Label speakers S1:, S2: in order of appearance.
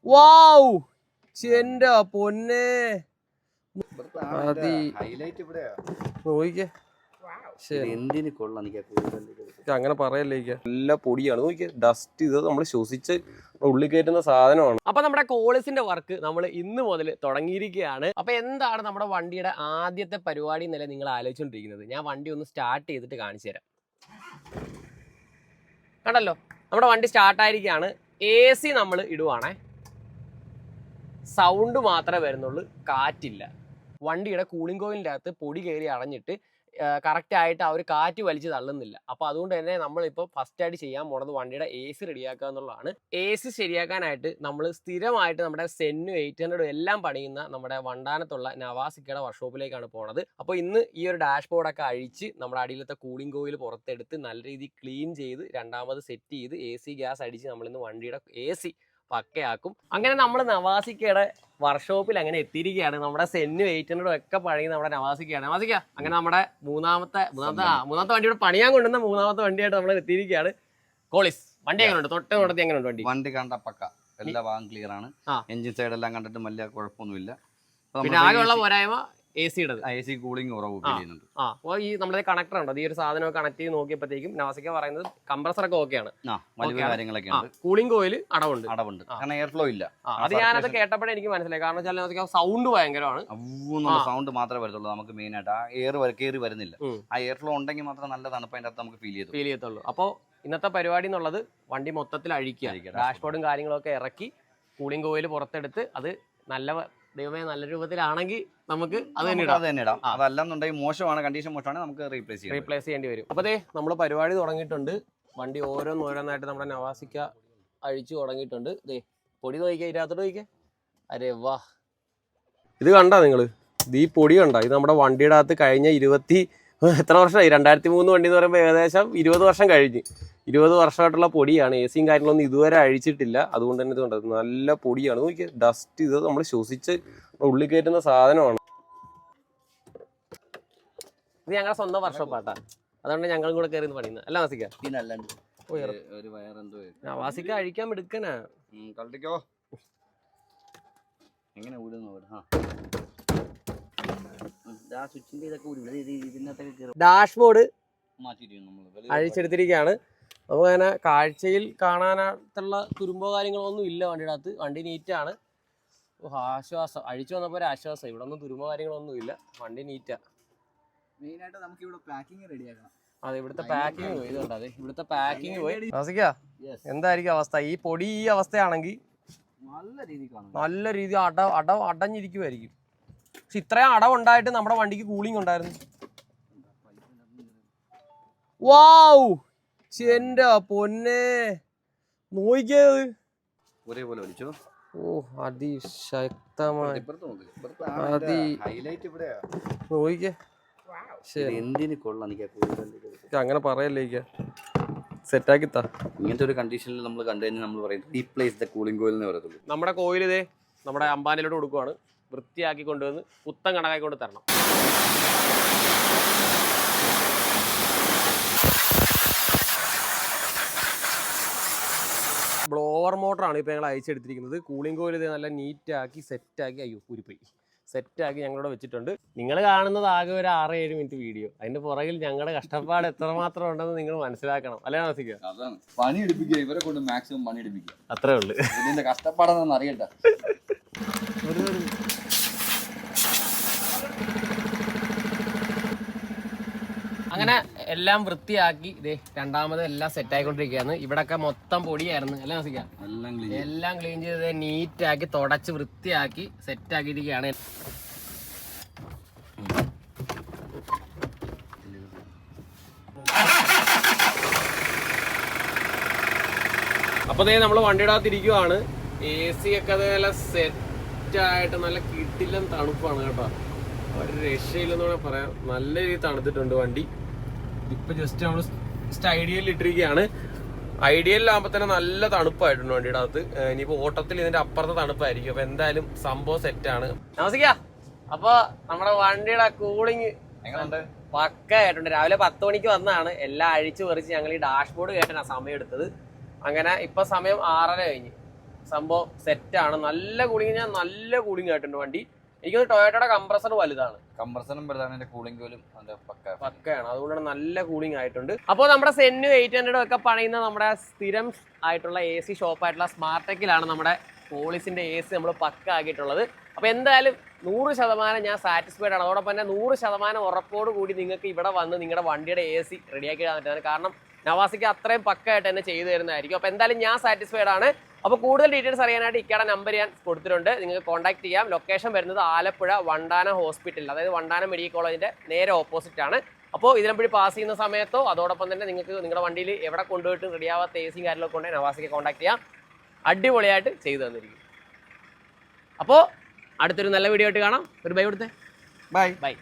S1: വാവ് എന്റെ പൊന്നെ നോക്കിക്കേ അങ്ങനെ പറയല്ലേ നല്ല പൊടിയാണ് നോക്കിയേ ഡസ്റ്റ് ഇത് നമ്മൾ ശ്വസിച്ച് ഉള്ളിൽ കയറ്റുന്ന സാധനമാണ്. അപ്പൊ നമ്മുടെ കോളിസിന്റെ വർക്ക് നമ്മൾ ഇന്ന് മുതൽ തുടങ്ങിയിരിക്കുകയാണ്. അപ്പൊ എന്താണ് നമ്മുടെ വണ്ടിയുടെ ആദ്യത്തെ പരിപാടി എന്നല്ലേ നിങ്ങൾ ആലോചിച്ചുകൊണ്ടിരിക്കുന്നത്? ഞാൻ വണ്ടി ഒന്ന് സ്റ്റാർട്ട് ചെയ്തിട്ട് കാണിച്ചു തരാം. കണ്ടല്ലോ നമ്മുടെ വണ്ടി സ്റ്റാർട്ടായിരിക്കുകയാണ്. AC നമ്മൾ ഇടുവാണേ, സൗണ്ട് മാത്രമേ വരുന്നുള്ളൂ, കാറ്റില്ല. വണ്ടിയുടെ കൂളിംഗ് കോയിലിൻ്റെ അകത്ത് പൊടി കയറി അടഞ്ഞിട്ട് കറക്റ്റ് ആയിട്ട് ആ ഒരു കാറ്റ് വലിച്ച് തള്ളുന്നില്ല. അപ്പോൾ അതുകൊണ്ട് തന്നെ നമ്മളിപ്പോൾ ഫസ്റ്റായിട്ട് ചെയ്യാൻ പോണത് വണ്ടിയുടെ AC റെഡിയാക്കുക എന്നുള്ളതാണ്. AC ശരിയാക്കാനായിട്ട് നമ്മൾ സ്ഥിരമായിട്ട് നമ്മുടെ സെന്നും 800 എല്ലാം പണിയുന്ന നമ്മുടെ വണ്ടാനത്തുള്ള നവാസിക്കയുടെ വർക്ക്ഷോപ്പിലേക്കാണ് പോണത്. അപ്പോൾ ഇന്ന് ഈ ഒരു ഡാഷ്ബോർഡൊക്കെ അഴിച്ച് നമ്മുടെ അടിയിലത്തെ കൂളിംഗ് കോയിൽ പുറത്തെടുത്ത് നല്ല രീതിയിൽ ക്ലീൻ ചെയ്ത് രണ്ടാമത് സെറ്റ് ചെയ്ത് AC ഗ്യാസ് അടിച്ച് നമ്മളിന്ന് വണ്ടിയുടെ AC പക്കയാക്കും. അങ്ങനെ നമ്മൾ നവാസിക്കയുടെ വർക്ക്ഷോപ്പിൽ അങ്ങനെ എത്തിയിരിക്കുകയാണ്. നമ്മുടെ സെന്നും 800 ഒക്കെ പഴകി നമ്മുടെ നവാസിക്കയാണ്. നവാസിക്ക അങ്ങനെ നമ്മുടെ മൂന്നാമത്തെ വണ്ടിയുടെ പണിയാൻ കൊണ്ടുവന്ന മൂന്നാമത്തെ വണ്ടിയായിട്ട് നമ്മൾ എത്തിയിരിക്കുകയാണ്. കോളിസ് വണ്ടി എങ്ങനെയുണ്ട്? തൊട്ട് നോടത്തി എങ്ങനെയുണ്ട് വണ്ടി
S2: കണ്ട പക്ക എല്ലാ ഭാഗം ക്ലിയർ ആണ്. എഞ്ചിൻ സൈഡ് എല്ലാം കണ്ടിട്ട് വലിയ കുഴപ്പമൊന്നുമില്ല.
S1: പിന്നെ ആകെയുള്ള പോരായ്മ AC
S2: കൂളിംഗ് കുറവ്.
S1: അപ്പോൾ ഈ നമ്മുടെ കണക്ടർ ഉണ്ട്, ഈ ഒരു സാധനം കണക്ട് ചെയ്ത് നോക്കിയപ്പോഴത്തേക്കും നവാസിക്ക പറയുന്നത് കംപ്രസറൊക്കെ ഓക്കെയാണ്, കൂളിംഗ് കോയിൽ അടവുണ്ട്.
S2: കാരണം എയർ ഫ്ലോ ഇല്ല.
S1: അത് ഞാനത് കേട്ടപ്പോഴേ എനിക്ക് മനസ്സിലായി. കാരണം വെച്ചാൽ സൗണ്ട് ഭയങ്കരമാണ്.
S2: സൗണ്ട് മാത്രമേ വരത്തുള്ളൂ നമുക്ക് മെയിൻ ആയിട്ട്. ആ എയർ കയറി വരുന്നില്ല. ആ എയർ ഫ്ലോ ഉണ്ടെങ്കിൽ മാത്രം നല്ല തണുപ്പ് അതിന്റെ അകത്ത് നമുക്ക് ഫീൽ ചെയ്യത്തുള്ളൂ. അപ്പോൾ ഇന്നത്തെ പരിപാടി എന്നുള്ളത് വണ്ടി മൊത്തത്തിൽ അഴിക്കുക, ഡാഷ്ബോർഡും കാര്യങ്ങളൊക്കെ ഇറക്കി കൂളിംഗ് കോയിൽ പുറത്തെടുത്ത് അത് ദൈവമേ നല്ല രൂപത്തിലാണെങ്കിൽ നമുക്ക് അത് തന്നെ ഇടാം. അതല്ലെന്നുണ്ടെങ്കിൽ മോശമാണ്, കണ്ടീഷൻ മോശമാണെങ്കിൽ നമുക്ക് റീപ്ലേസ്
S1: ചെയ്യേണ്ടി വരും. അപ്പോൾ നമ്മൾ പരിപാടി തുടങ്ങിയിട്ടുണ്ട്. വണ്ടി ഓരോന്നായിട്ട് നമ്മുടെ നവാസിക്ക അഴിച്ചു തുടങ്ങിയിട്ടുണ്ട്. പൊടി നോക്കിക്കുക, ഇതിനകത്തോട്ട് നോക്കിക്കുക. അരെ വാ, ഇത് കണ്ടാ നിങ്ങൾ? ഈ പൊടി കണ്ടാ? ഇത് നമ്മുടെ വണ്ടിയുടെ അകത്ത് കഴിഞ്ഞ എത്ര വർഷമായി? 2003 വണ്ടി എന്ന് പറയുമ്പോൾ ഏകദേശം 20 വർഷം കഴിഞ്ഞ്. 20 വർഷമായിട്ടുള്ള പൊടിയാണ്. AC കാര്യങ്ങളൊന്നും ഇതുവരെ അഴിച്ചിട്ടില്ല. അതുകൊണ്ട് തന്നെ ഇത് കണ്ടത് നല്ല പൊടിയാണ്. നോക്കിയാൽ ഡസ്റ്റ് ഇത് നമ്മൾ ശ്വസിച്ച് ഉള്ളിൽ കയറ്റുന്ന സാധനമാണ്. ഇത് ഞങ്ങളുടെ സ്വന്തം വർക്ക്ഷോപ്പാട്ടാ, അതുകൊണ്ട് ഞങ്ങളും കൂടെ കയറി പണിയുന്നത് അല്ല വാസിക്ക? വാസിക്ക അഴിക്കാൻ എടുക്കനാ. ഡാഷ്ബോർഡ് അഴിച്ചെടുത്തിരിക്കുകയാണ്. നമുക്കങ്ങനെ കാഴ്ചയിൽ കാണാനായിട്ടുള്ള തുരുമ്പോ കാര്യങ്ങളോ ഒന്നും ഇല്ല വണ്ടിയുടെ അകത്ത്. വണ്ടി നീറ്റാണ്. ആശ്വാസം, അഴിച്ചു വന്നപ്പോൾ ഒരു ആശ്വാസം. ഇവിടെ ഒന്നും തുരുമ്പോ കാര്യങ്ങളൊന്നും ഇല്ല, വണ്ടി നീറ്റാ.
S2: മെയിനായിട്ട് നമുക്ക് ഇവിടെ പാക്കിംഗ് റെഡിയാക്കണം.
S1: അതെ, ഇവിടുത്തെ പാക്കിംഗ് പോയി. ഇതുണ്ട്, അതെ ഇവിടുത്തെ പാക്കിംഗ് പോയി. എന്തായിരിക്കും അവസ്ഥ? ഈ പൊടി ഈ അവസ്ഥയാണെങ്കിൽ നല്ല രീതി അടഞ്ഞിരിക്കുമായിരിക്കും. പക്ഷെ ഇത്രയും അടവുണ്ടായിട്ട് നമ്മുടെ വണ്ടിക്ക് കൂളിംഗ് ഉണ്ടായിരുന്നു. വാവ് എന്റെ പൊന്നെ നോക്കിയത്. ഓ അതിശക്തമായി നോക്കിക്കേ. അങ്ങനെ പറയല്ലേ, സെറ്റാക്കിത്താ.
S2: ഇങ്ങനത്തെ ഒരു കണ്ടീഷനിൽ നമ്മൾ കണ്ടു കഴിഞ്ഞാൽ നമ്മൾ പറയും റീപ്ലേസ് ദ കൂളിംഗ് കോയിൽ എന്ന് പറയത്തുള്ളൂ.
S1: നമ്മുടെ കോയിൽ ഇതേ നമ്മുടെ അമ്പാനിലോട്ട് കൊടുക്കുവാണ്. വൃത്തിയാക്കി കൊണ്ടുവന്ന് പുത്തൻ കണക്കാക്കി കൊണ്ട് തരണം. ബ്ലോവർ മോട്ടറാണ് ഇപ്പോൾ ഞങ്ങൾ അയച്ചെടുത്തിരിക്കുന്നത്. കൂളിംഗ് കോയിൽ ഇത് നല്ല നീറ്റാക്കി സെറ്റാക്കി, സെറ്റാക്കി ഞങ്ങളിവിടെ വെച്ചിട്ടുണ്ട്. നിങ്ങൾ കാണുന്നത് ആകെ ഒരു 6-7 മിനിറ്റ് വീഡിയോ. അതിന്റെ പുറകിൽ ഞങ്ങളുടെ കഷ്ടപ്പാട് എത്രമാത്രം ഉണ്ടെന്ന് നിങ്ങൾ മനസ്സിലാക്കണം. അല്ലേ നാസിക്ക?
S2: പണി എടുപ്പിക്കുക, ഇവരെ കൊണ്ട് മാക്സിമം പണി എടുപ്പിക്കുക,
S1: അത്രേ ഉള്ളു.
S2: ഇതിന്റെ കഷ്ടപ്പാടെന്ന് അറിയട്ടെ.
S1: അങ്ങനെ എല്ലാം വൃത്തിയാക്കി രണ്ടാമത് എല്ലാം സെറ്റ് ആയിക്കൊണ്ടിരിക്കുകയാണ്. ഇവിടൊക്കെ മൊത്തം പൊടിയായിരുന്നു. അല്ലേ നാസിക്ക? എല്ലാം ക്ലീൻ ചെയ്ത് നീറ്റാക്കി തുടച്ച് വൃത്തിയാക്കി സെറ്റ് ആക്കിയിരിക്കുകയാണ്. അപ്പോൾ നമ്മൾ വണ്ടിയുടെ അകത്ത് ഇരിക്കുവാണ്. AC ഒക്കെ നല്ല സെറ്റായിട്ട് നല്ല കിട്ടില്ല തണുപ്പാണ് കേട്ടോ. ഒരു രക്ഷയില്ലെന്ന് വേണമെങ്കിൽ പറയാം. നല്ല രീതിയിൽ തണുത്തിട്ടുണ്ട് വണ്ടി. ഇപ്പൊ ജസ്റ്റ് നമ്മൾ ഐഡിയയിൽ ഇട്ടിരിക്കുകയാണ്. ഐഡിയലിലാകുമ്പോൾ തന്നെ നല്ല തണുപ്പായിട്ടുണ്ട് വണ്ടിയുടെ അകത്ത്. ഇനിയിപ്പോ ഓട്ടത്തിൽ ഇതിന്റെ അപ്പുറത്തെ തണുപ്പായിരിക്കും. അപ്പൊ എന്തായാലും സംഭവം സെറ്റാണ്. നമസ്കാരം. അപ്പൊ നമ്മുടെ വണ്ടിയുടെ കൂളിംഗ് പക്കയായിട്ടുണ്ട്. രാവിലെ 10 മണിക്ക് വന്നതാണ്. എല്ലാം അഴിച്ചു പറിച്ച് ഞങ്ങൾ ഈ ഡാഷ്ബോർഡ് കേട്ടാണ് സമയം എടുത്തത്. അങ്ങനെ ഇപ്പൊ സമയം 6:30 കഴിഞ്ഞ്. സംഭവം സെറ്റാണ്. നല്ല കൂളിംഗ്, ഞാൻ നല്ല കൂളിംഗ് ആയിട്ടുണ്ട് വണ്ടി. എനിക്ക് ടൊയോട്ടയുടെ കംപ്രസർ വലുതാണ്,
S2: കംപ്രസറും വലുതാണ്, കൂളിംഗ് കോയിലും
S1: പക്കയാണ്, അതുകൊണ്ടാണ് നല്ല കൂളിംഗ് ആയിട്ടുണ്ട്. അപ്പോൾ നമ്മുടെ സെന്നു 800 ഒക്കെ പണിയുന്ന നമ്മുടെ സ്ഥിരം ആയിട്ടുള്ള AC ഷോപ്പായിട്ടുള്ള സ്മാർട്ടെക്കിലാണ് നമ്മുടെ പോളിസിന്റെ AC നമ്മൾ പക്ക ആക്കിയിട്ടുള്ളത്. അപ്പോൾ എന്തായാലും 100% ഞാൻ സാറ്റിസ്ഫൈഡ് ആണ്. അതോടൊപ്പം തന്നെ 100% ഉറപ്പോട് കൂടി നിങ്ങൾക്ക് ഇവിടെ വന്ന് നിങ്ങളുടെ വണ്ടിയുടെ AC റെഡിയാക്കി ഇടാൻ പറ്റുന്നത്. കാരണം നവാസിക്ക് അത്രയും പക്കായിട്ട് തന്നെ ചെയ്തു തരുന്നതായിരിക്കും. അപ്പോൾ എന്തായാലും ഞാൻ സാറ്റിസ്ഫൈഡ് ആണ്. അപ്പോൾ കൂടുതൽ ഡീറ്റെയിൽസ് അറിയാനായിട്ട് ഇക്കയുടെ നമ്പർ ഞാൻ കൊടുത്തിട്ടുണ്ട്, നിങ്ങൾക്ക് കോൺടാക്ട് ചെയ്യാം. ലൊക്കേഷൻ വരുന്നത് ആലപ്പുഴ വണ്ടാനം ഹോസ്പിറ്റൽ, അതായത് വണ്ടാനം മെഡിക്കൽ കോളേജിന്റെ നേരെ ഓപ്പോസിറ്റ് ആണ്. അപ്പോൾ ഇതിനെപ്പറ്റി പാസ് ചെയ്യുന്ന സമയത്തോ അതോടൊപ്പം തന്നെ നിങ്ങൾക്ക് നിങ്ങളുടെ വണ്ടിയിൽ എവിടെ കൊണ്ടുപോയിട്ട് റെഡിയാവാത്ത AC കാര്യങ്ങളൊക്കെ കൊണ്ടുപോയി നവാസിക്ക് കോൺടാക്ട് ചെയ്യാം. അടിപൊളിയായിട്ട് ചെയ്തു തന്നിരിക്കും. അപ്പോൾ അടുത്തൊരു നല്ല വീഡിയോ ആയിട്ട് കാണാം. ഒരു ബൈ കൊടുത്തേ.
S2: Bye
S1: bye.